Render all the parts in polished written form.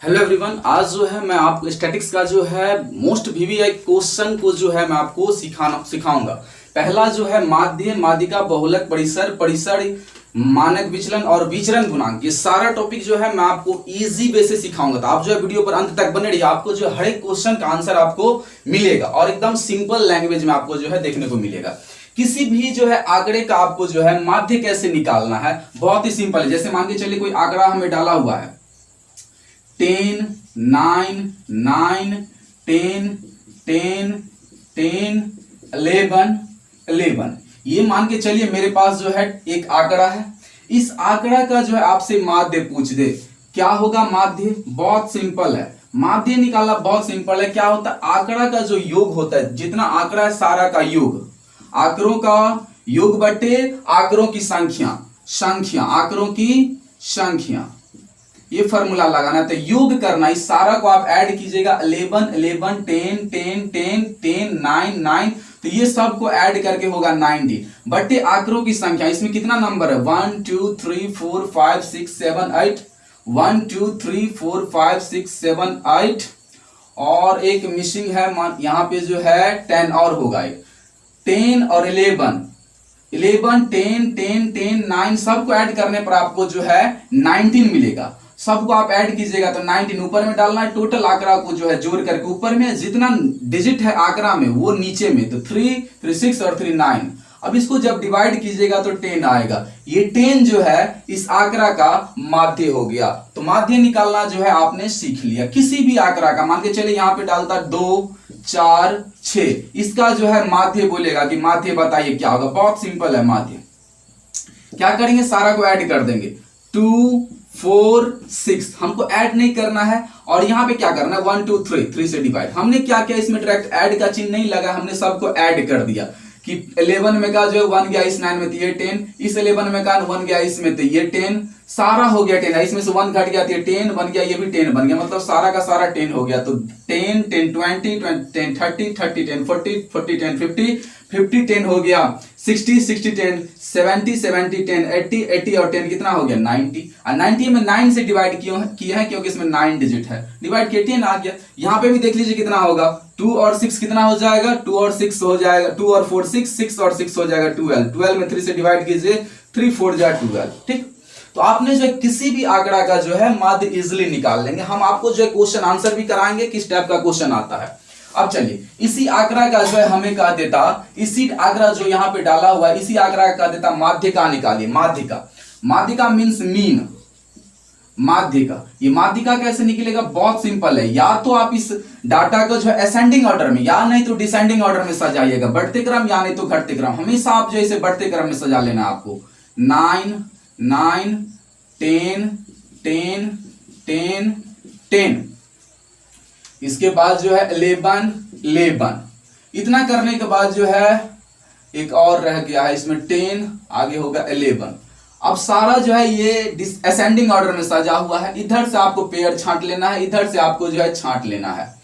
Hello everyone, आज जो है मैं आपको स्टैटिक्स का जो है मोस्ट वीवीआई क्वेश्चन को जो है मैं आपको सिखाऊंगा। पहला जो है माध्य, माध्यिका, बहुलक, परिसर, परिसर, मानक विचलन और विचरण गुणांक, ये सारा टॉपिक जो है मैं आपको इजी वे से सिखाऊंगा। तो आप जो है वीडियो पर अंत तक बने रहिए, आपको जो हर एक क्वेश्चन का आंसर आपको मिलेगा और एकदम सिंपल लैंग्वेज में आपको जो है देखने को मिलेगा। किसी भी जो है आंकड़े का आपको जो है माध्य कैसे निकालना है, बहुत ही सिंपल है। जैसे मान के चलिए कोई आंकड़ा हमें डाला हुआ है 10, 9, 9, 10, 10, 10, 11, 11। ये मान के चलिए मेरे पास जो है एक आंकड़ा है। इस आंकड़ा का जो है आपसे माध्य पूछ दे, क्या होगा माध्य? बहुत सिंपल है, माध्य निकालना बहुत सिंपल है। क्या होता है? आंकड़ा का जो योग होता है, जितना आंकड़ा है सारा का योग, आंकड़ों का योग बटे आंकड़ों की संख्या, आंकड़ों की संख्या, ये फॉर्मूला लगाना है। तो योग करना, इस सारा को आप ऐड कीजिएगा, 11, 11, 10, 10, 10, 10, 9, 9, तो ये सब को ऐड करके होगा 90 बटे आंकड़ों की संख्या। इसमें कितना नंबर है? 1 2 3 4 5 6 7 8, 1 2 3 4 5 6 7 8 और एक मिसिंग है, यहाँ पे जो है 10 और होगा एक, 10 और 11, 11, 10, 10, 10, 9 सबको ऐड करने पर आपको जो है 19 मिलेगा। सबको आप ऐड कीजिएगा तो 19 ऊपर में डालना है। टोटल आंकड़ा को जो है जोड़ करके ऊपर में जितना डिजिट है आंकड़ा में वो नीचे में, तो 3, 3 6 और 3 9। अब इसको जब डिवाइड कीजिएगा तो 10 आएगा। ये 10 जो है इस आंकड़ा का माध्य हो गया। तो माध्य निकालना जो है आपने सीख लिया। किसी भी आंकड़ा का मान के चलिए यहाँ पे डालता 2, 4, 6, इसका जो है माध्य बोलेगा कि माध्य बताइए क्या होगा। बहुत सिंपल है माध्य। क्या करेंगे? सारा को ऐड कर देंगे, 2, 4, 6, हमको ऐड नहीं करना है। और यहाँ पे क्या करना है? 1 2 3 से डिवाइड। हमने क्या किया, इसमें डायरेक्ट ऐड का चिन्ह नहीं लगा, हमने सबको ऐड कर दिया कि 11 में का जो है 1 गया इस 9 में, तो ये 10, इस 11 में का 1 गया इसमें, तो ये 10, सारा हो गया 10, इसमें से 1 घट गया तो ये 10 बन गया, ये भी 10 बन गया, मतलब सारा का सारा 10 हो गया। तो 10, 10, 20, 10, 30, 30, 10, 40, 40, 10, 50, 50, 10 हो गया, 60, 60, 10, 70, 70, 10, 80, 80 और 10 कितना हो गया? 90। और 90 में 9 से डिवाइड किया है क्योंकि इसमें 9 डिजिट है, डिवाइड किया 10 आ गया। यहाँ पे भी देख लीजिए कितना होगा, 2 और 6 कितना हो जाएगा? 2 और 6 हो जाएगा, 2 और 4 6, 6 और 6 हो जाएगा 12, 12 में 3 से डिवाइड कीजिए, 3 4 जा 12। ठीक, तो आपने जो है किसी भी आंकड़ा का जो है माध्य इजिली निकाल लेंगे। हम आपको जो है क्वेश्चन आंसर भी कराएंगे किस टाइप का क्वेश्चन आता है। अब चलिए, इसी आंकड़ा का जो है हमें कह देता, इसी आंकड़ा जो यहाँ पे डाला हुआ है इसी आंकड़ा का कह देता माध्यिका निकालिए। माध्यिका, माध्यिका मींस मीन, माध्यिका। ये माध्यिका कैसे निकलेगा? बहुत सिंपल है। या तो आप इस डाटा को जो है असेंडिंग ऑर्डर में या नहीं तो डिसेंडिंग ऑर्डर में सजाइएगा, बढ़ते क्रम या नहीं तो घटते क्रम। हमेशा आप जो है इसे बढ़ते क्रम में सजा लेना आपको। 9, 9, 10, 10, 10, 10, इसके बाद जो है 11, 11। इतना करने के बाद जो है एक और रह गया है, इसमें 10 आगे होगा 11। अब सारा जो है ये असेंडिंग ऑर्डर में सजा हुआ है। इधर से आपको पेयर छांट लेना है, इधर से आपको जो है छांट लेना है।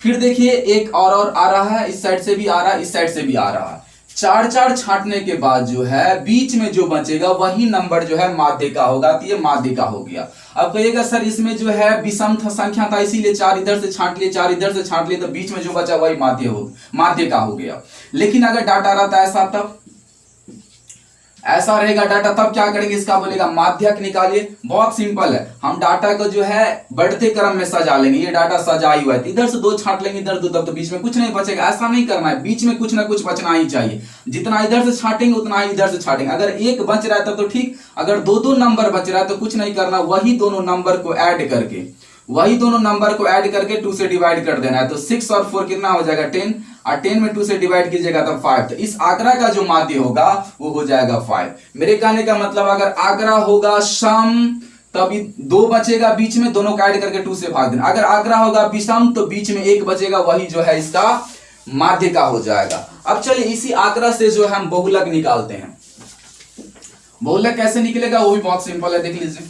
फिर देखिए एक और आ रहा है, इस साइड से भी आ रहा है, इस साइड से भी आ रहा है। 4 4 छांटने के बाद जो है बीच में जो बचेगा वही नंबर जो है माध्यिका होगा। तो ये माध्यिका हो गया। अब कहिएगा सर इसमें जो है विषम संख्या था इसीलिए 4 इधर से छांट लिए, 4 इधर से छांट लिए, तो बीच में जो बचा वही माध्यिका हो गया। लेकिन अगर डाटा रहता ऐसा, तब ऐसा रहेगा डाटा, तब क्या करेंगे? इसका बोलेगा माध्यक निकालिए। बहुत सिंपल है, हम डाटा को जो है बढ़ते क्रम में सजा लेंगे। ये डाटा सजा ही हुआ है, इधर से 2 छांट लेंगे, इधर 2, तब तो बीच में कुछ नहीं बचेगा। ऐसा नहीं करना है, बीच में कुछ ना कुछ बचना ही चाहिए। जितना इधर से छांटेंगे उतना ही इधर से छांटेंगे। अगर एक बच रहा है तब तो ठीक, अगर 2 नंबर बच रहा है तो कुछ नहीं करना, वही दोनों नंबर को ऐड करके 2 से डिवाइड कर देना है। तो 6 और 4 कितना हो जाएगा? 10, और 10 में 2 से डिवाइड कीजिएगा तब 5। तो इस आंकड़ा का जो माध्य होगा वो हो जाएगा 5। मेरे कहने का मतलब अगर आंकड़ा होगा सम तभी 2 बचेगा बीच में, दोनों का ऐड करके 2 से भाग देना। अगर आंकड़ा होगा विषम तो बीच में 1 बचेगा, वही जो है इसका माध्यिका हो जाएगा। अब चलिए इसी आंकड़ा से जो है हम बहुलक निकालते हैं। बहुलक कैसे निकलेगा वो भी बहुत सिंपल है, देख लीजिए।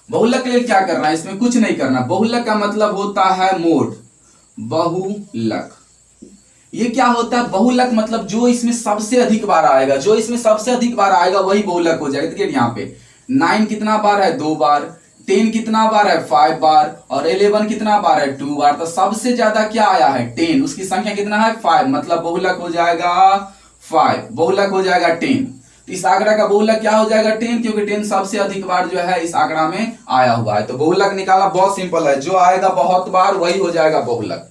बहुलक के लिए क्या करना है? इसमें कुछ नहीं करना। बहुलक का मतलब होता है मोड। बहुलक ये क्या होता है? बहुलक मतलब जो इसमें सबसे अधिक बार आएगा, जो इसमें सबसे अधिक बार आएगा वही बहुलक हो जाएगा। देखिए यहाँ पे 9 कितना बार है? 2 बार, 10 कितना बार है 5 बार, और 11 कितना बार है 2 बार। तो सबसे ज्यादा क्या आया है 10, उसकी संख्या कितना है 5, मतलब बहुलक हो जाएगा 5, बहुलक हो जाएगा 10। तो इस आंकड़ा का बहुलक क्या हो जाएगा 10, क्योंकि 10 सबसे अधिक बार जो है इस आंकड़ा में आया हुआ है। तो बहुलक निकालना बहुत सिंपल है, जो आएगा बहुत बार वही हो जाएगा बहुलक।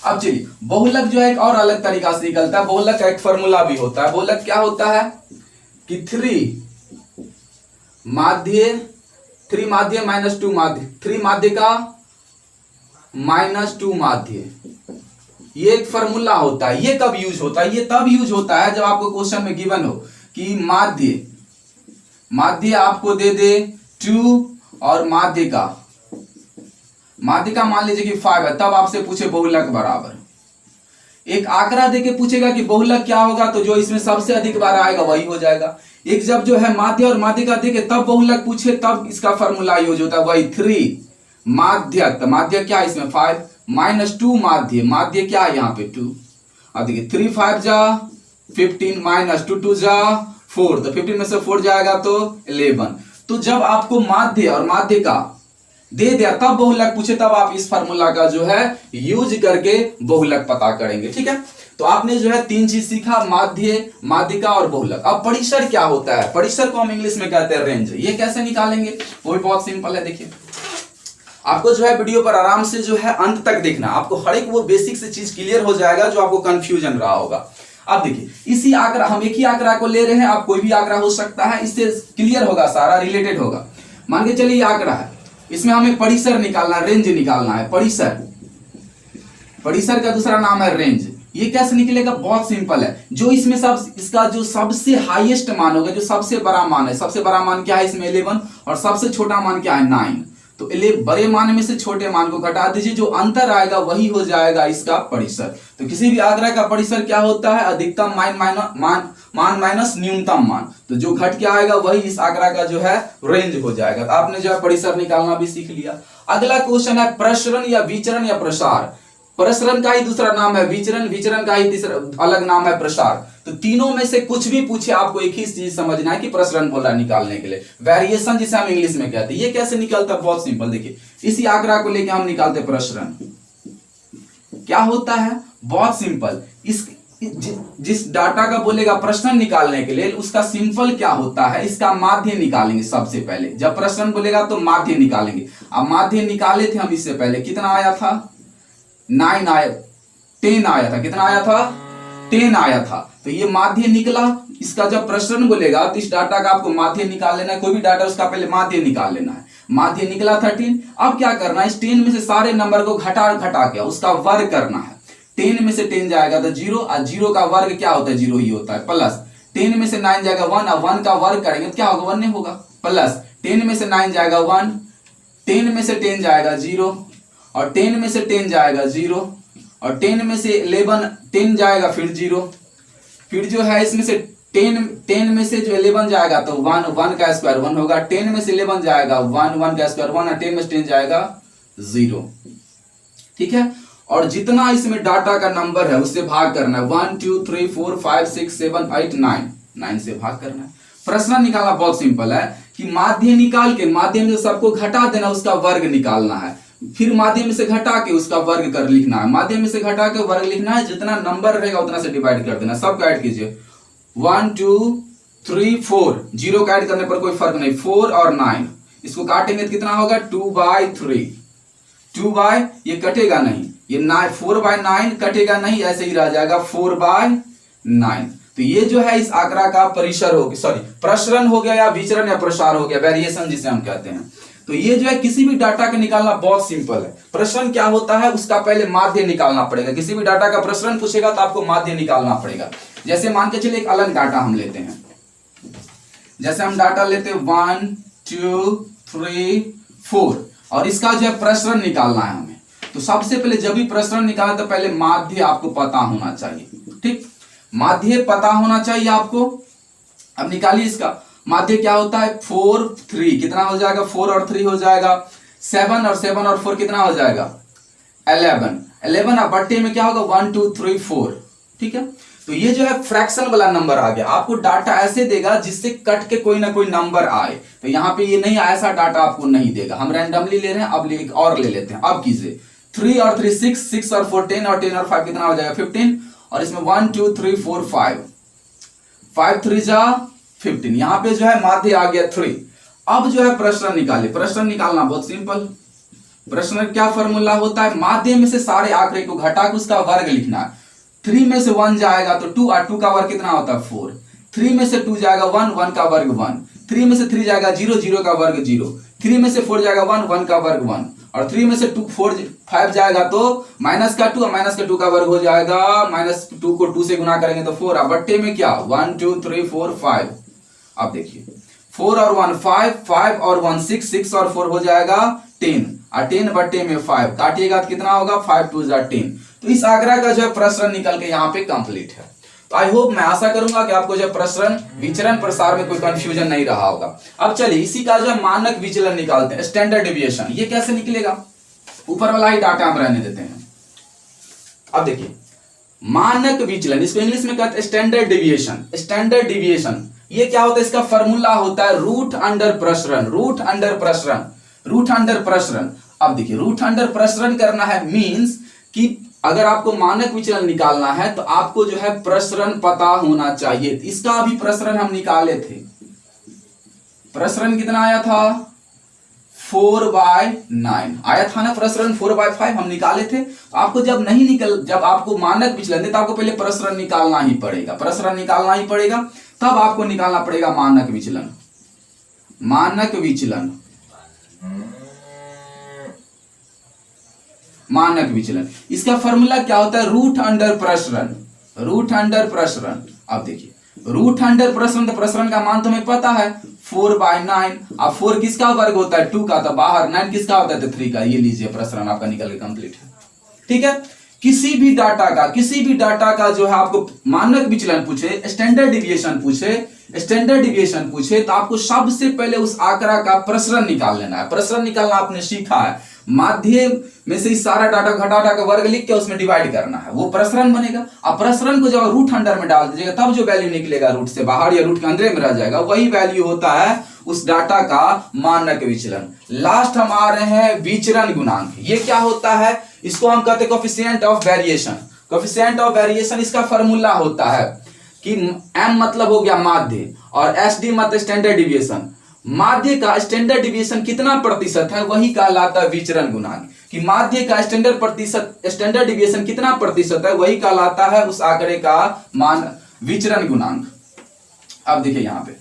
अब चलिए बहुलक जो है एक और अलग तरीका से निकलता है। बहुलक का एक फॉर्मूला भी होता है। बहुलक क्या होता है कि 3 माध्य माइनस 2 माध्य, 3 माध्य का माइनस 2 माध्य, ये एक फॉर्मूला होता है। ये कब यूज होता है? ये तब यूज होता है जब आपको क्वेश्चन में गिवन हो कि माध्य आपको दे दे 2 और माध्य का मान लीजिए कि 5 है, तब आपसे पूछे बहुलक बराबर। एक आंकड़ा देके पूछेगा कि बहुलक क्या होगा, तो जो इसमें सबसे अधिक बार आएगा वही हो जाएगा। एक जब जो है माध्य और माध्य का देके तब बहुलक पूछे, तब इसका फॉर्मूला यूज होता है वही 3 माध्य, तो माध्य क्या है इसमें 5 माइनस 2 माध्य क्या है यहाँ पे 2। अब देखिए 3 5 जा 15 माइनस 2 2 जा 4, तो 15 में से 4 जाएगा तो 11। तो जब आपको माध्य और माध्य का दे दिया तब बहुलक पूछे, तब आप इस फार्मूला का जो है यूज करके बहुलक पता करेंगे। ठीक है, तो आपने जो है 3 चीज सीखा, माध्य, माध्यिका और बहुलक। अब परिसर क्या होता है? परिसर को हम इंग्लिश में कहते हैं रेंज। ये कैसे निकालेंगे? वो भी बहुत सिंपल है। देखिए आपको जो है वीडियो पर आराम से जो है अंत तक देखना, आपको हर एक वो बेसिक से चीज क्लियर हो जाएगा जो आपको कंफ्यूजन रहा होगा। अब देखिए इसी आंकड़ा, हम एक ही आंकड़ा को ले रहे हैं, आप कोई भी आंकड़ा हो सकता है, इससे क्लियर होगा, सारा रिलेटेड होगा। मान के चलिए ये आंकड़ा है, इसमें हमें परिसर निकालना है, रेंज निकालना है। परिसर का दूसरा नाम है रेंज। ये कैसे निकलेगा? बहुत सिंपल है। जो इसमें इसका जो सबसे हाईएस्ट मान होगा, जो सबसे बड़ा मान है, सबसे बड़ा मान क्या है इसमें 11, और सबसे छोटा मान क्या है 9। तो बड़े मान में से छोटे मान को घटा दीजिए, जो अंतर आएगा वही हो जाएगा इसका परिसर। तो किसी भी आंकड़ा का परिसर क्या होता है? अधिकतम मान माइनस न्यूनतम मान। तो जो घट के आएगा वही इस आंकड़ा का जो है रेंज हो जाएगा। तो आपने जो है परिसर निकालना भी सीख लिया। अगला क्वेश्चन है प्रसरण या विचरण या प्रसार। प्रसरण का ही दूसरा नाम है विचरण, विचरण का ही तीसरा अलग नाम है प्रसार। तो तीनों में से कुछ भी पूछे, आपको एक ही चीज समझना है कि प्रसरण बोला निकालने के लिए, वेरिएशन जिसे हम इंग्लिश में कहते हैं। ये कैसे निकलता है? बहुत सिंपल। देखिए इसी आंकड़ा को लेके हम निकालते प्रसरण। क्या होता है? बहुत सिंपल। जिस डाटा का बोलेगा प्रसरण निकालने के लिए, उसका सिंपल क्या होता है, इसका माध्य निकालेंगे सबसे पहले। जब प्रसरण बोलेगा तो माध्य निकालेंगे। अब माध्य निकाले थे हम इससे पहले, कितना आया था 9 आया, 10 आया था। कितना आया था? 10 आया था। तो ये माध्य निकला। इसका जब प्रसरण बोलेगा तो इस डाटा का आपको माध्य निकाल लेना है। कोई भी डाटा उसका पहले माध्य निकाल लेना है। माध्य निकला 13। अब क्या करना है? इस 10 में से सारे नंबर को घटा के उसका वर्ग करना है। 10 में से 10 जाएगा तो 0, और 0 का वर्ग क्या होता है? 0 ही होता है। प्लस 10 में से 9 जाएगा 1, और 1 का वर्ग करेंगे तो क्या होगा? 1 होगा। प्लस 10 में से 9 जाएगा 1, 10 में से 10 जाएगा 0, और 10 में से 10 जाएगा 0, और 10 में से 10 जाएगा फिर 0। फिर जो है इसमें से 10 में से जो 11 जाएगा तो 1 का स्क्वायर 1 होगा। 10 में से 11 जाएगा 1 का स्क्वायर 1, और 10 में से 10 जाएगा 0। ठीक है, और जितना इसमें डाटा का नंबर है उससे भाग करना है। 1 2 3 4 5 6 7 8 9 से भाग करना है। प्रश्न निकालना बहुत सिंपल है कि माध्य निकाल के माध्यम से सबको घटा देना, उसका वर्ग निकालना है। फिर माध्यम से घटा के उसका वर्ग कर लिखना है। माध्यम से घटा के वर्ग लिखना है, जितना नंबर रहेगा उतना से डिवाइड कर देना। सब ऐड कीजिए 1 2 3 4, 0 का ऐड करने पर कोई फर्क नहीं। 4 और 9 इसको काटेंगे तो कितना होगा? 2/3। 2 ये कटेगा नहीं, ये 4/9 कटेगा नहीं, ऐसे ही रह जाएगा 4/9। तो ये जो है इस आंकड़ा का परिसर हो गया, सॉरी प्रसरण हो गया, या विचरण या प्रसार हो गया, वेरिएशन जिसे हम कहते हैं। तो ये जो है किसी भी डाटा का निकालना बहुत सिंपल है। प्रसरण क्या होता है? उसका पहले माध्य निकालना पड़ेगा। किसी भी डाटा का प्रसरण पूछेगा तो आपको माध्य निकालना पड़ेगा। जैसे मान के चलिए एक अलग डाटा हम लेते हैं। जैसे हम डाटा लेते हैं 1 2 3 4, और इसका जो है प्रसरण निकालना है हमें। तो सबसे पहले जब भी प्रसरण निकालना तो पहले माध्य आपको पता होना चाहिए। ठीक, माध्य पता होना चाहिए आपको। अब निकालिए इसका माध्य क्या होता है? 4 3 कितना हो जाएगा? 4 और 3 हो जाएगा 7, और 7 और 4 कितना हो जाएगा? 11। 11 अब बट्टे में क्या होगा? 1 2 3 4। ठीक है, तो ये जो है फ्रैक्शन वाला नंबर आ गया। आपको डाटा ऐसे देगा जिससे कट के कोई ना कोई नंबर आए, तो यहाँ पे ये नहीं ऐसा डाटा आपको नहीं देगा। हम रैंडमली ले रहे हैं, अब एक और ले लेते हैं। अब कीजिए 3 और 3 6, 6 और 4 10 और 10 और 5 कितना हो जाएगा 15, और इसमें 1 2 3 4 5, 5 3 जा 15। यहाँ पे जो है माध्य आ गया 3। अब जो है प्रश्न निकाले। प्रश्न निकालना बहुत सिंपल। प्रश्न क्या फॉर्मूला होता है, माध्य में से सारे आंकड़े को घटा के उसका वर्ग लिखना है। 3 में से 1 जाएगा तो 2, और 2 का वर्ग कितना होता है 4। 3 में से 2 जाएगा 1, 1 का वर्ग 1। 3 में से 3 जाएगा 0, 0 का वर्ग 0। 3 में से 4 जाएगा 1, 1 का वर्ग 1। और 3 में से 2 4 5 जाएगा तो माइनस का 2, और माइनस का 2 का वर्ग हो जाएगा। -2 को 2 से गुना करेंगे तो 4। अब बट्टे में क्या 1 2 3 4 5। अब देखिए 4 और 1 5, 5 और 1 6, 6 और 4 हो जाएगा 10, और 10 बट्टे में 5 काटिएगा तो कितना होगा 5 2 10। तो इस आंकड़ा का जो है प्रश्न निकल के यहाँ पे कंप्लीट है। तो आई होप, मैं आशा करूंगा कि आपको जो प्रश्न विचरण प्रसार में कोई कंफ्यूजन नहीं रहा होगा। अब चलिए इसी का जो है मानक विचलन निकालते हैं, स्टैंडर्ड डेविएशन। ये कैसे निकलेगा, ऊपर वाला ही डाटा हम रहने देते हैं। अब देखिए मानक विचलन, इसको इंग्लिश में कहते हैं स्टैंडर्ड डेविएशन। स्टैंडर्ड डेविएशन ये क्या होता है, इसका फॉर्मूला होता है रूट अंडर प्रसरण। रूट अंडर प्रसरण, रूट अंडर प्रसरण। अब देखिए रूट अंडर प्रसरण करना है मींस कि अगर आपको मानक विचलन निकालना है तो आपको जो है प्रसरण पता होना चाहिए। इसका अभी प्रसरण हम निकाले थे। प्रसरण कितना आया था 4/9 आया था ना, प्रसरण 4/5 हम निकाले थे। तो आपको जब आपको मानक विचलन दे तो आपको पहले प्रसरण निकालना ही पड़ेगा। प्रसरण निकालना ही पड़ेगा, तब आपको निकालना पड़ेगा मानक विचलन। मानक विचलन, मानक विचलन, इसका फॉर्मूला क्या होता है रूट अंडर प्रसरण। रूट अंडर प्रसरण। अब देखिए रूट अंडर प्रसरण, तो प्रसरण का मान तो हमें पता है 4/9। अब 4 किसका वर्ग होता है 2 का, तो बाहर 9 किसका होता है तो 3 का। ये लीजिए प्रसरण आपका निकल के कंप्लीट है। ठीक है, किसी भी डाटा का जो है आपको मानक विचलन पूछे, स्टैंडर्ड डिविएशन पूछे तो आपको सबसे पहले उस आंकड़ा का प्रसरण निकाल लेना है। प्रसरण निकालना आपने सीखा है, माध्य में से सारा डाटा घटा का वर्ग लिख के उसमें डिवाइड करना है, वो प्रसरण बनेगा। अब प्रसरण को जब रूट अंडर में डाल दीजिएगा तब जो वैल्यू निकलेगा रूट से बाहर या रूट के अंदर में रह जाएगा, वही वैल्यू होता है उस डाटा का मानक विचलन। लास्ट हम आ रहे हैं विचरण गुणांक। ये क्या होता है, इसको हम कहते हैं coefficient of variation. Coefficient of variation इसका फार्मूला होता है कि m मतलब हो गया माध्य और SD मतलब स्टैंडर्ड डिविएशन। माध्य का स्टैंडर्ड डिविएशन कितना प्रतिशत है वही कहलाता है विचरण गुणांक। कि माध्य का स्टैंडर्ड डिविएशन कितना प्रतिशत है वही कहलाता है उस आंकड़े का मान विचरण गुणांक। अब देखिए यहां पे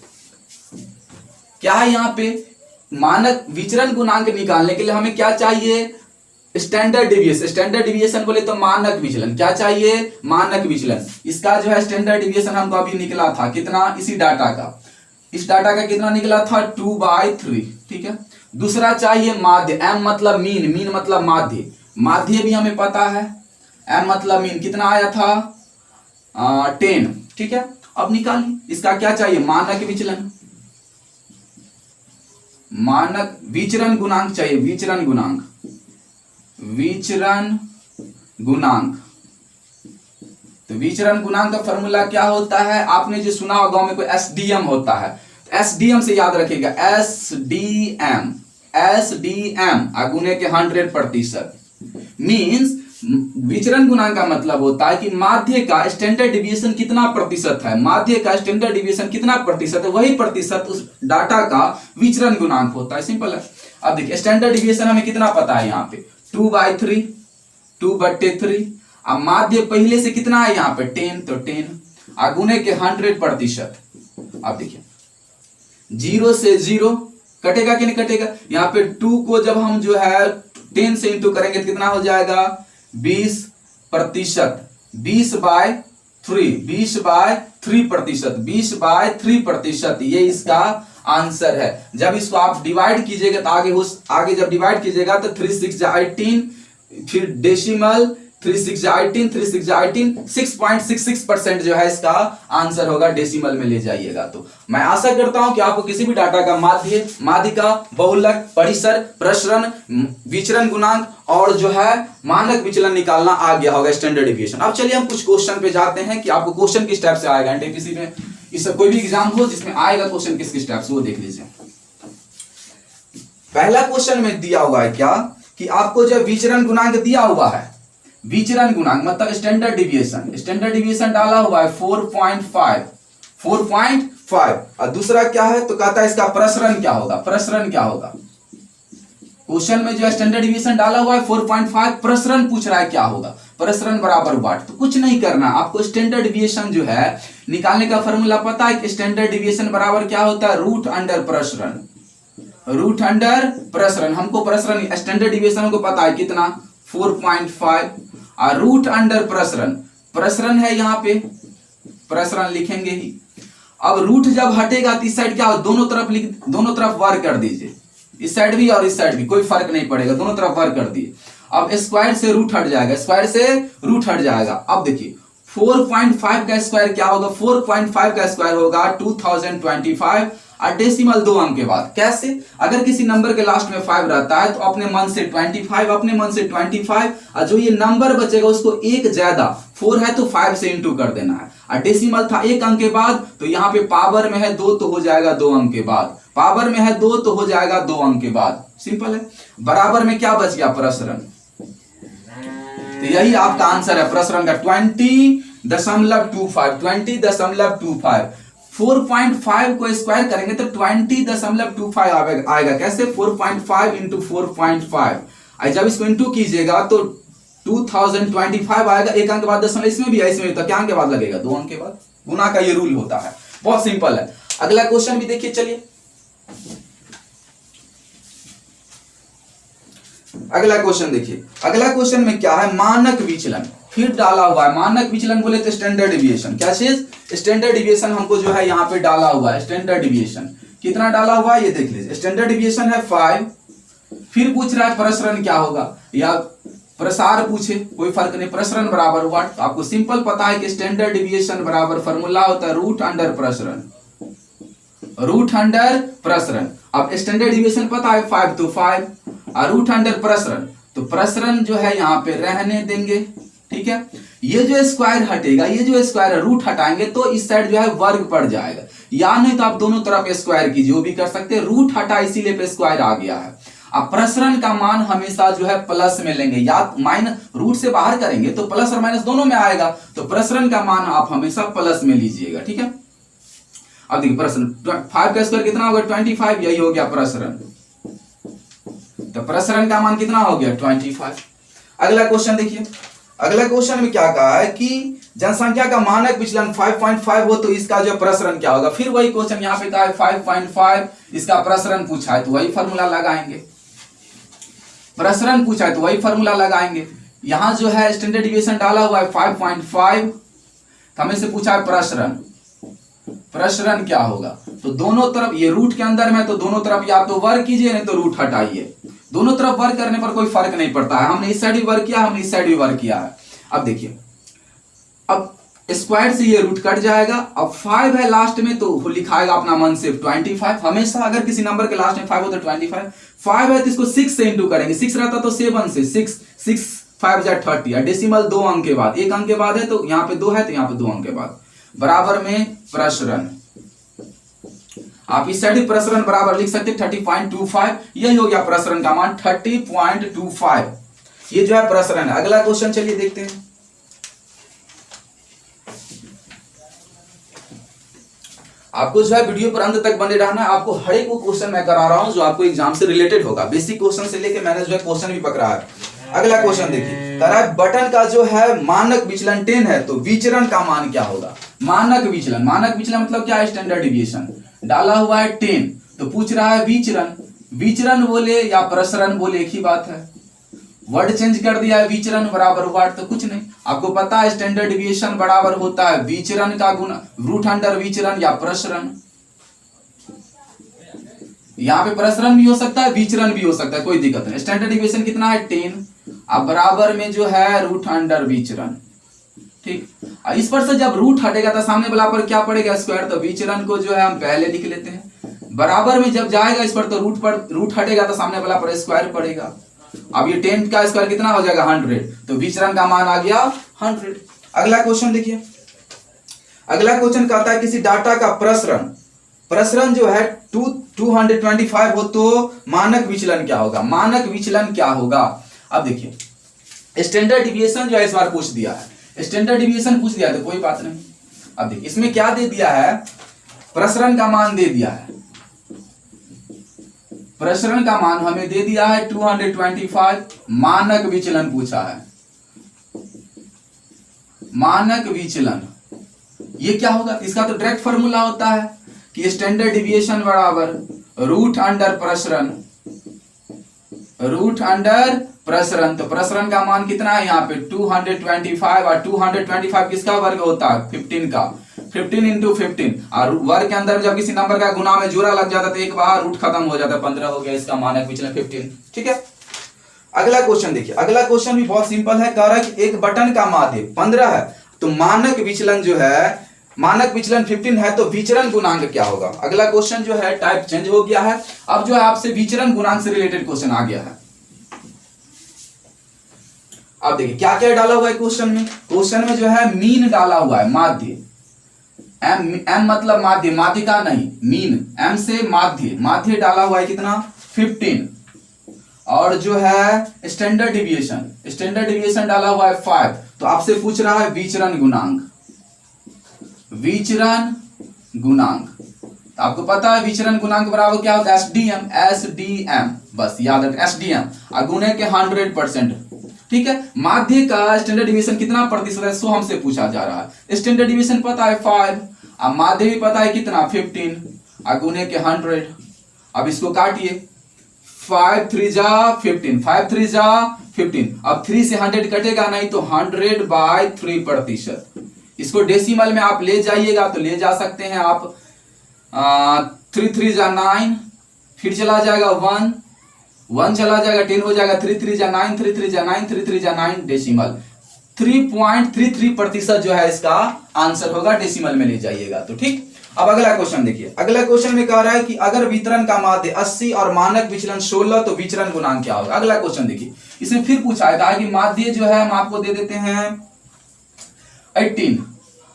क्या है, यहां पे मानक विचरण गुणांक निकालने के लिए हमें क्या चाहिए, स्टैंडर्ड डिविएशन। स्टैंडर्ड डिविएशन बोले तो मानक विचलन। क्या चाहिए, मानक विचलन। इसका जो है स्टैंडर्ड डिविएशन हमको अभी निकला था कितना, इसी डाटा का, इस डाटा का कितना निकला था 2/3। ठीक है, दूसरा चाहिए माध्य, m मतलब मीन, मीन मतलब माध्य। माध्य भी हमें पता है, m मतलब मीन कितना आया था 10। ठीक है, अब निकालिए इसका क्या चाहिए, मानक विचलन। मानक विचरण गुणांक चाहिए, विचरण गुणांक, विचरण गुणांक। तो विचरण गुणांक का फॉर्मूला क्या होता है, आपने जो सुना होगा गांव में कोई एसडीएम होता है, एसडीएम से याद रखिएगा, एसडीएम, एसडीएम गुने के 100%। मींस विचरण गुणांक का मतलब होता है कि माध्य का स्टैंडर्ड डिविएशन कितना प्रतिशत है, माध्य का स्टैंडर्ड डिविएशन कितना प्रतिशत है, वही प्रतिशत उस डाटा का विचरण गुणांक होता है। सिंपल है। अब देखिए स्टैंडर्ड डिविएशन हमें कितना पता है, यहाँ पे 2/3, 2/3। अब माध्य पहले से कितना है यहाँ पे 10, तो 10 गुने के 100%। अब देखिए 0 से 0 कटेगा कि नहीं कटेगा, यहाँ पे 2 को जब हम जो है 10 से इंटू करेंगे तो कितना हो जाएगा 20%, 20/3, 20/3%, 20/3%। ये इसका आंसर है। जब इसको आप डिवाइड कीजिएगा तो आगे जब डिवाइड कीजिएगा तो 3 6 18, फिर डेसिमल 3 6 18, 3 6 18, 6.66% जो है इसका आंसर होगा। डेसिमल में ले जाइएगा तो मैं आशा करता हूं कि आपको किसी भी डाटा का माध्य, माध्यिका, बहुलक, परिसर, प्रसरण, विचरण गुणांक और जो है मानक विचलन निकालना आ गया होगा, स्टैंडर्ड डिविएशन। अब चलिए हम कुछ क्वेश्चन पे जाते हैं कि आपको क्वेश्चन किस टाइप से आएगा। एनटीपीसी में इस कोई भी एग्जाम हो जिसमें आएगा क्वेश्चन किस टाइप से, वो देख लीजिए। पहला क्वेश्चन में दिया हुआ है क्या कि आपको जो विचरण गुणांक दिया हुआ है, विचरण गुणांक मतलब स्टैंडर्ड डिविएशन, स्टैंडर्ड डिविएशन डाला हुआ है 4.5 और दूसरा क्या है तो कहता है इसका प्रसरण क्या होगा, प्रसरण क्या होगा। क्वेश्चन में जो है स्टैंडर्ड डिविएशन डाला हुआ है 4.5, प्रसरण पूछ रहा है क्या होगा, प्रसरण बराबर वाट। तो कुछ नहीं करना, आपको स्टैंडर्ड डिविएशन जो है निकालने का फॉर्मूला पता है कि स्टैंडर्ड डिविएशन बराबर क्या होता है, रूट अंडर प्रसरण, रूट अंडर प्रसरण। हमको प्रसरण स्टैंडर्ड डिविएशन को पता है कितना 4.5 और रूट अंडर प्रसरण, प्रसरण है यहाँ पे, प्रसरण लिखेंगे ही। अब रूट जब हटेगा तो इस साइड क्या हो, दोनों तरफ वर्ग कर दीजिए, इस साइड भी और इस साइड भी, कोई फर्क नहीं पड़ेगा, दोनों तरफ वर्ग कर दिए। अब स्क्वायर से रूट हट जाएगा, स्क्वायर से रूट हट जाएगा। अब देखिए 4.5 का स्क्वायर क्या होगा, 4.5 का स्क्वायर होगा 2025 और डेसिमल 2 अंक के बाद। कैसे, अगर किसी नंबर के लास्ट में 5 रहता है तो अपने मन से 25, अपने मन से 25 और जो ये नंबर बचेगा उसको एक ज्यादा, 4 है तो 5 से इंटू कर देना है। और डेसिमल था 1 अंक के बाद, तो यहाँ पे पावर में है 2 तो हो जाएगा 2 अंक के बाद, पावर में है 2 तो हो जाएगा 2 अंक के बाद। सिंपल है। बराबर में क्या बच गया, प्रसरण। तो यही आपका आंसर है प्रसरण का 20.25, 20.25। 4.5 को स्क्वायर करेंगे तो 20.25 आएगा। कैसे, 4.5 इंटू 4.5, जब इसको इंटू कीजिएगा तो 2025 आएगा। 1 अंक के बाद दशमलव, इसमें भी है, इसमें तो क्या अंक के बाद लगेगा, 2 अंक के बाद। गुना का ये रूल होता है, बहुत सिंपल है। अगला क्वेश्चन भी देखिए, चलिए अगला क्वेश्चन देखिए। अगला क्वेश्चन में क्या है, मानक विचलन फिर डाला हुआ है। मानक विचलन बोले तो स्टैंडर्ड डिविएशन, क्या चीज, स्टैंडर्ड डिविएशन हमको जो है यहाँ पे डाला हुआ है। स्टैंडर्ड डिविएशन कितना डाला हुआ है ये देख लीजिए। स्टैंडर्ड डिविएशन है 5, फिर पूछ रहा है प्रसरण क्या होगा या प्रसार पूछे, कोई फर्क नहीं, प्रसरण बराबर वाट। आपको सिंपल पता है कि स्टैंडर्ड डिविएशन बराबर फॉर्मूला होता है रूट अंडर प्रसरण, रूट अंडर प्रसरण। अब स्टैंडर्ड डिविएशन पता है 5 तो 5 और रूट अंडर प्रसरण, तो प्रसरण जो है यहाँ पे रहने देंगे, ठीक है। ये जो स्क्वायर हटेगा, ये जो स्क्वायर है रूट हटाएंगे तो इस साइड जो है वर्ग पड़ जाएगा, या नहीं तो आप दोनों तरफ स्क्वायर कीजिए, वो भी कर सकते हैं। रूट हटा इसीलिए पे स्क्वायर आ गया है। अब प्रसरण का मान हमेशा जो है प्लस में लेंगे, या माइनस, रूट से बाहर करेंगे तो प्लस और माइनस दोनों में आएगा, तो प्रसरण का मान आप हमेशा प्लस में लीजिएगा, ठीक है। अब देखिए प्रसरण 5 का स्क्वायर कितना होगा 25, यही हो गया प्रसरण, तो प्रसरण का मान कितना हो गया 25। अगला क्वेश्चन देखिए। अगला क्वेश्चन में क्या कहा है कि जनसंख्या का मानक विचलन 5.5 हो तो इसका जो प्रसरण क्या होगा। फिर वही क्वेश्चन यहाँ पे कहा है 5.5, इसका प्रसरण पूछा है तो वही फॉर्मूला लगाएंगे, प्रसरण पूछा है तो वही फॉर्मूला लगाएंगे। यहां जो है स्टैंडर्ड डिविएशन डाला हुआ है 5.5, हमें से पूछा है प्रसरण, प्रसरण क्या होगा। तो दोनों तरफ, ये रूट के अंदर में तो दोनों तरफ या तो वर्ग कीजिए नहीं तो रूट हटाइए, दोनों तरफ वर्ग करने पर कोई फर्क नहीं पड़ता है। हमने इस साइड भी वर्ग किया, हमने इस साइड भी वर्ग किया है। अब देखिए, अब स्क्वायर से ये रूट कट जाएगा। अब 5 है लास्ट में तो लिखाएगा अपना मन से 25। हमेशा अगर किसी नंबर के लास्ट में 5 हो तो 25, 5 है तो इसको 6 से इंटू करेंगे, 6 रहता तो 7 से, 6 5 जा 30 और डेसिमल 2 अंक के बाद, 1 अंक के बाद है तो यहाँ पे 2 है तो यहाँ पे 2 अंक के बाद, बराबर में प्रसरण। आप इस साइड प्रसरण बराबर लिख सकते 30.25, यही हो गया प्रसरण का मान 30.25। ये जो है प्रसरण है। अगला क्वेश्चन चलिए देखते हैं। आपको जो है वीडियो पर अंत तक बने रहना है। आपको हर एक वो क्वेश्चन मैं करा रहा हूं जो आपको एग्जाम से रिलेटेड होगा, बेसिक क्वेश्चन से लेके मैंने जो है क्वेश्चन भी पकड़ा है। अगला क्वेश्चन देखिए, कह रहा है बटन का जो है मानक विचलन 10 है तो विचरण का मान क्या होगा। मानक विचलन, मानक विचलन मतलब क्या है, स्टैंडर्ड डिविएशन डाला हुआ है 10, तो पूछ रहा है विचरण। विचरण बोले या प्रसरण बोले एक ही बात है, वर्ड चेंज कर दिया है, विचरण बराबर वाट तो कुछ नहीं। आपको पता है स्टैंडर्ड डिविएशन बराबर होता है विचरण का गुना रूट अंडर विचरण या प्रसरण। यहाँ पे प्रसरण भी हो सकता है, विचरण भी हो सकता है, कोई दिक्कत नहीं। स्टैंडर्ड डिविएशन कितना है 10 अब बराबर में जो है रूट अंडर विचरण, ठीक। इस पर से जब रूट हटेगा तो सामने वाला पर क्या पड़ेगा, स्क्वायर। तो विचरण को जो है हम पहले लिख लेते हैं। बराबर में जब जाएगा इस पर तो रूट हटेगा तो सामने वाला पर स्क्वायर पड़ेगा। अब ये 10 का स्क्वायर कितना हो जाएगा, 100। तो विचरण का मान आ गया 100। अगला क्वेश्चन देखिए। अगला क्वेश्चन कहता है किसी डाटा का प्रसरण जो है 225 हो तो मानक विचलन क्या होगा। मानक विचलन क्या होगा, अब देखिए स्टैंडर्ड डिविएशन जो है इस बार पूछ दिया है। स्टैंडर्ड डिविएशन पूछ दिया तो कोई बात नहीं। अब देखिए इसमें क्या दे दिया है, प्रसरण का मान दे दिया है। प्रसरण का मान हमें दे दिया है 225। मानक विचलन पूछा है। मानक विचलन ये क्या होगा, इसका तो डायरेक्ट फॉर्मूला होता है कि स्टैंडर्ड डिविएशन बराबर रूट अंडर प्रसरण। रूट अंडर प्रसरण, तो प्रसरण का मान कितना है यहाँ पे 225। और 225 किसका वर्ग होता है, 15 का। 15 इंटू 15 और वर्ग के अंदर जब किसी नंबर का गुना में जोड़ा लग जाता है तो एक बार रूट खत्म हो जाता है, 15 हो गया इसका मानक विचलन 15। ठीक है। अगला क्वेश्चन देखिए। अगला क्वेश्चन भी बहुत सिंपल है। कह रहा है कि एक बटन का माध्य 15 है तो मानक विचलन जो है, मानक विचलन 15 है तो विचरण गुणांक क्या होगा। अगला क्वेश्चन जो है टाइप चेंज हो गया है। अब जो है आपसे विचरण गुणांक से रिलेटेड क्वेश्चन आ गया है। अब देखिए क्या क्या डाला हुआ है क्वेश्चन में। क्वेश्चन में जो है मीन डाला हुआ है, माध्य। एम मतलब माध्य, माध्यिका नहीं, मीन। एम से माध्य, माध्य डाला हुआ है कितना 15। और जो है स्टैंडर्ड डिविएशन, स्टैंडर्ड डिविएशन डाला हुआ है 5। तो आपसे पूछ रहा है विचरण गुणांक। विचरण गुणांक तो आपको पता है विचरण गुणांक बराबर क्या होता है, एसडीएम। एसडीएम बस याद रखें, एसडीएम गुणे के 100%। ठीक है। माध्य का स्टैंडर्ड डिविएशन कितना प्रतिशत है, सो हमसे पूछा जा रहा है। स्टैंडर्ड डिविएशन पता है 5, अब माध्य भी पता है कितना 15 गुणे के 100। अब इसको काटिए, 5 3 जा 15, 5 3 जा 15। अब 3 से 100 कटेगा नहीं तो 100/3%। इसको डेसिमल में आप ले जाइएगा तो ले जा सकते हैं आप। 3 3 जा 9, फिर चला जाएगा 1 1 चला जाएगा 10 हो जाएगा। 3 3 जा 9, 3 3 जा 9, 3 3 जा 9 डेसिमल 3.33% जो है इसका आंसर होगा। डेसिमल में ले जाइएगा तो ठीक। अब अगला क्वेश्चन देखिए। अगला क्वेश्चन में कह रहा है कि अगर वितरण का माध्य 80 और मानक विचलन 16 तो विचरण गुणांक क्या होगा। अगला क्वेश्चन देखिए। इसमें फिर पूछा है कि माध्य जो है हम आपको दे देते हैं 18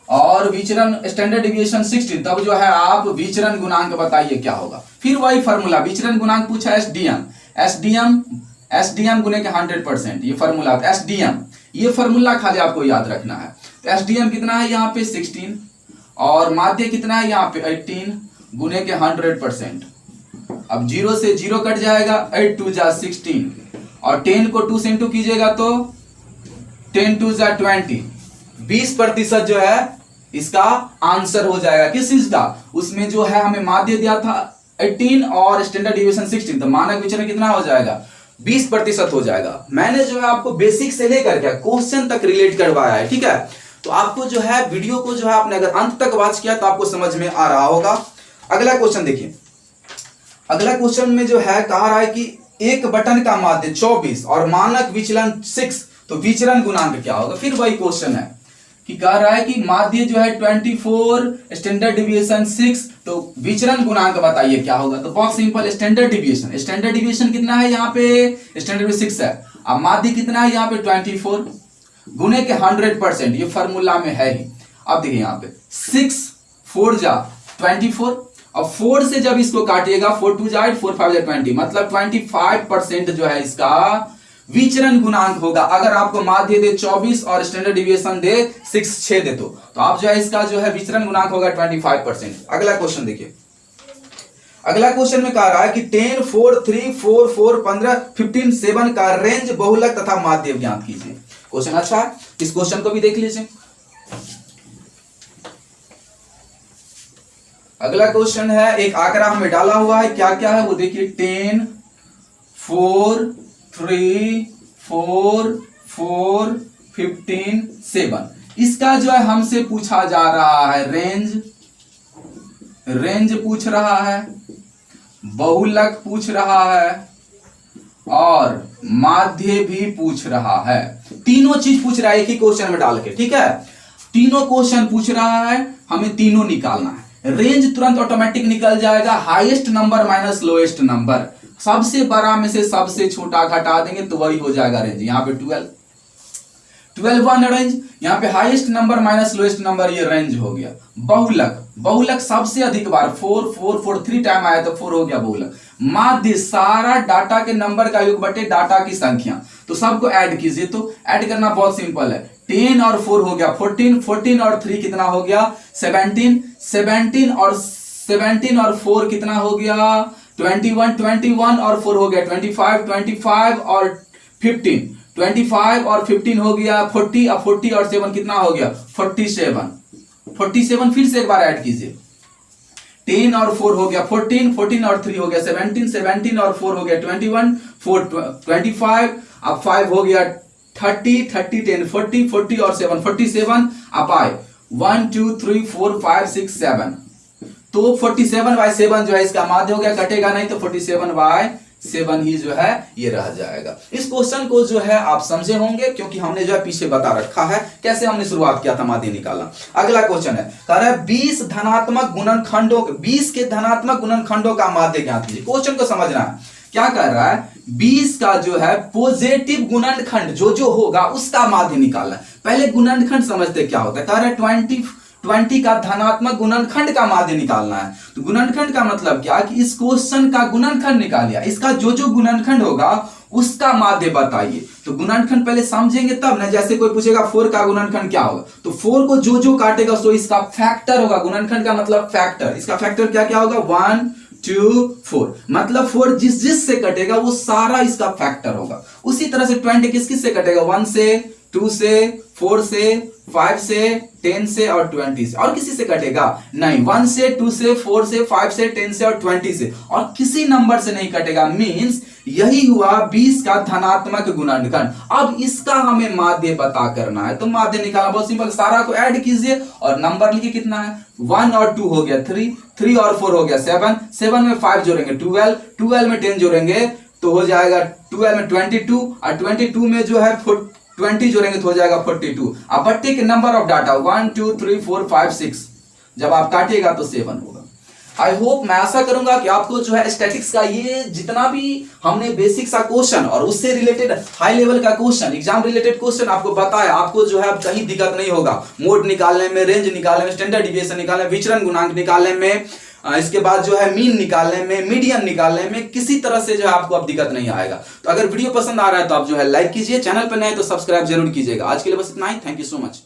और विचरण स्टैंडर्ड डिविएशन 16, तब जो है आप विचरण गुणांक बताइए क्या होगा। फिर वही फॉर्मूला, विचरण गुणांक पूछा है एसडीएम। एसडीएम एसडीएम गुणे के 100%, ये फॉर्मूला है एसडीएम। ये फॉर्मूला खाली आपको याद रखना है। तो एसडीएम कितना है यहाँ पे 16 और माध्य कितना है यहाँ पे 18 गुणे के 100%। अब 0 से 0 कट जाएगा, 8 2 जा 16 और 10 को 2 से इंटू कीजिएगा तो 10 2 जा 20। 20% जो है इसका आंसर हो जाएगा। किस चीज का, उसमें जो है हमें माध्य दिया था 18 और स्टैंडर्ड डिविएशन 16, तो मानक विचलन कितना हो जाएगा 20% हो जाएगा। मैंने जो है आपको बेसिक से लेकर के क्वेश्चन तक रिलेट करवाया है। ठीक है। तो आपको जो है वीडियो को जो है आपने अगर अंत तक वॉच किया तो आपको समझ में आ रहा होगा। अगला क्वेश्चन देखिए। अगला क्वेश्चन में जो है कहा रहा है कि एक बटन का माध्य 24 और मानक विचलन 6 तो विचरण गुणांक क्या होगा। फिर वही क्वेश्चन है कि कह रहा है कि माध्य जो है 24, स्टैंडर्ड डिविएशन 6 तो विचरण गुणांक बताइए क्या होगा। तो बहुत simple, standard deviation, standard deviation कितना है यहाँ पे स्टैंडर्ड 6 है। अब माध्य कितना है यहाँ पे 24 गुणे के 100%, ये फॉर्मूला में है ही। अब देखिए यहाँ पे 6 4 जा 24। अब 4 से जब इसको काटिएगा 4 2 जा 8 4 5 जा 20, मतलब 25% जो है इसका विचरण गुणांक होगा। अगर आपको माध्य दे 24 और स्टैंडर्ड डिविएशन दे 6 दे तो आप जो है इसका जो है विचरण गुणांक होगा 25%। अगला क्वेश्चन देखिए। अगला क्वेश्चन में कह रहा है कि 10 4 3 4 4 15 15 7 का रेंज बहुलक तथा माध्य ज्ञात कीजिए। क्वेश्चन अच्छा है, इस क्वेश्चन को भी देख लीजिए। अगला क्वेश्चन है, एक आंकड़ा हमें डाला हुआ है, क्या क्या है वो देखिए। 10 4 3 4 4 15 7। इसका जो है हमसे पूछा जा रहा है रेंज, रेंज पूछ रहा है, बहुलक पूछ रहा है और माध्य भी पूछ रहा है। तीनों चीज पूछ रहा है एक ही क्वेश्चन में डाल के, ठीक है। तीनों क्वेश्चन पूछ रहा है, हमें तीनों निकालना है। रेंज तुरंत ऑटोमेटिक निकल जाएगा, highest number minus lowest number, सबसे बड़ा में से सबसे छोटा घटा देंगे तो वही हो जाएगा रेंज। यहाँ पे 12 वन रेंज, यहाँ पे highest number minus lowest number, ये रेंज हो गया। बहुलक, बहुलक सबसे अधिक बार 4 4 4 3 टाइम आया तो 4 हो गया बहुलक। माध्य सारा डाटा के नंबर का योग बटे डाटा की संख्या, तो सबको ऐड कीजिए। तो ऐड करना बहुत सिंपल है, 10 और 4 हो गया 14, 14 और 3 कितना हो गया 17, 17 और 4 कितना हो गया 21, 21 और 4 हो गया 25, 25 और 15, 25 और 15 हो गया 40, अब 40 और 7 कितना हो गया 47, 47 फिर से एक बार ऐड कीजिए। 10 और 4 हो गया 14, 14 और 3 हो गया 17, 17 और 4 हो गया 21, 4 25, अब 5 हो गया 30, 30 10 40, 40 और 7 47, अब आए 1 2 3 4 5 6 7, तो 47/7 जो है इसका माध्य हो गया, कटेगा नहीं तो 47/7 ही जो है ये रह जाएगा। इस क्वेश्चन को जो है आप समझे होंगे क्योंकि हमने जो है पीछे बता रखा है कैसे हमने शुरुआत किया था माध्य निकालना। अगला क्वेश्चन है, कह रहा है 20 धनात्मक गुणनखंडों, 20 के धनात्मक गुणनखंडों का माध्य ज्ञात कीजिए। क्वेश्चन को समझना है, क्या कर रहा है 20 का जो है पॉजिटिव गुणनखंड जो होगा उसका माध्य निकालना है। पहले गुणनखंड समझते क्या होता है, कह रहा है 20 का धनात्मक गुणनखंड का माध्य निकालना है। तो गुणनखंड का मतलब क्या कि इस क्वेश्चन का गुणनखंड निकालिए, इसका जो गुणनखंड होगा उसका माध्य बताइए। तो गुणनखंड पहले समझेंगे तब ना, जैसे कोई पूछेगा 4 का गुणनखंड क्या होगा, तो 4 को जो काटेगा सो इसका फैक्टर होगा। गुणनखंड का मतलब फैक्टर, इसका फैक्टर क्या होगा 1 2 4, मतलब 4 जिस से कटेगा वो सारा इसका फैक्टर होगा। उसी तरह से 20 किस से कटेगा 1 से 2 से 4 से 5 से 10 से और 20 से, और किसी से कटेगा नहीं। 1 से 2 से 4 से 5 से 10 से और 20 से, और किसी नंबर से नहीं कटेगा। मींस यही हुआ 20 का धनात्मक गुणनखंड। अब इसका हमें माध्य पता करना है, तो माध्य निकालना बहुत सिंपल, सारा को ऐड कीजिए और नंबर लिखिए कितना है 1 और 2 हो गया 3, 3 और 4 हो गया 7, 7 में 5 जोड़ेंगे 12, 12 में 10 जोड़ेंगे तो हो जाएगा 12 में 22, और 22 में जो है 20 जोड़ेंगे तो हो जाएगा 42। अब बट्टे के नंबर ऑफ डाटा 1 2 3 4 5 6, जब आप काटिएगा तो 7 होगा। आई होप, मैं आशा करूंगा कि आपको जो है स्टैटिक्स का ये जितना भी हमने बेसिक सा क्वेश्चन और उससे रिलेटेड हाई लेवल का क्वेश्चन, एग्जाम रिलेटेड क्वेश्चन आपको बताया, आपको जो है कहीं दिक्कत नहीं होगा। मोड निकालने में, रेंज निकालने में, स्टैंडर्ड डिविएशन निकालने में, विचरण गुणांक निकालने में, इसके बाद जो है मीन निकालने में, मीडियन निकालने में, किसी तरह से जो है आपको अब दिक्कत नहीं आएगा। तो अगर वीडियो पसंद आ रहा है तो आप जो है लाइक कीजिए, चैनल पर नए तो सब्सक्राइब जरूर कीजिएगा। आज के लिए बस इतना ही, थैंक यू सो मच।